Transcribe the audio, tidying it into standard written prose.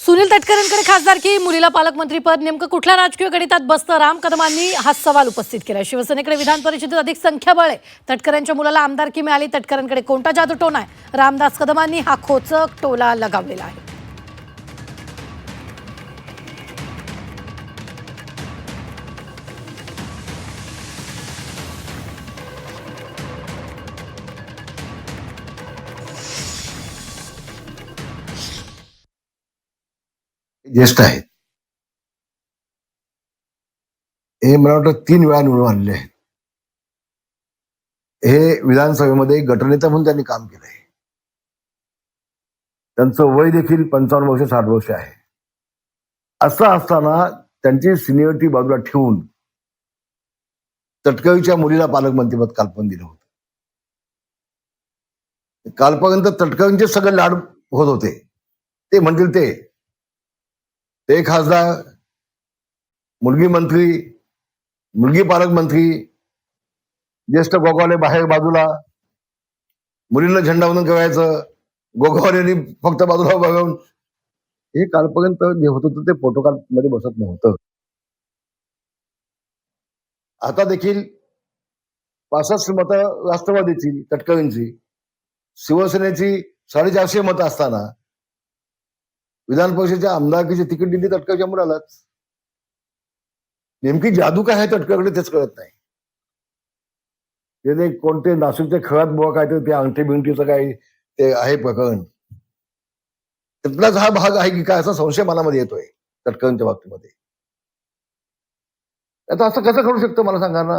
सुनील तटकरेंकडे खासदारकी, मुलीला पालकमंत्रीपद, नेमकं कुठल्या राजकीय गणितात बसतं? राम कदमांनी हा सवाल उपस्थित केला. शिवसेनेकडे विधान परिषदेत अधिक संख्याबळ आहे. तटकरेंच्या मुलाला आमदारकी मिळाली. तटकरेंकडे कोणता जादूटोणा आहे? रामदास कदमांनी हा खोचक टोला लगावलेला आहे. ज्येष्ठ आहेत. हे मला वाटतं 3 वेळा निवडून आलेले आहेत. हे विधानसभेमध्ये गटनेता म्हणून त्यांनी काम केलंय. त्यांचं वय देखील 55 वर्ष 60 वर्ष आहे. असं असताना त्यांची सिनियरिटी बाजूला ठेवून तटकरेंच्या मुलीला पालकमंत्रीपद कालपण दिलं होतं. कालपर्यंत तटकरेंचे सगळे लाड होत होते. ते म्हणतील ते खासदार, मुलगी मंत्री, मुलगी पालकमंत्री, ज्येष्ठ गोगावले बाहेर बाजूला, मुलींना झेंडावंदन करायचं, गोगावलेंनी फक्त बाजूला बघून, हे कालपर्यंत जे होत होतं ते प्रोटोकॉल मध्ये बसत नव्हतं. आता देखील 65 मतं राष्ट्रवादीची, तटकरेंची, शिवसेनेची 450 मतं असताना विधान परिषदेच्या आमदारकीची तिकीट दिली तटकरेंच्या मुलालाच. नेमकी जादू काय आहे तटकरेंकडे तेच कळत नाही. ते कोणते नाशिकचे खळात बुवा काय ते अंगठी बिंगठीचं काय ते आहे प्रकरण, तिथलाच हा भाग आहे की काय असा संशय मनामध्ये येतोय तटकरेंच्या बाबतीमध्ये. आता असं कसं करू शकतो मला सांगा ना.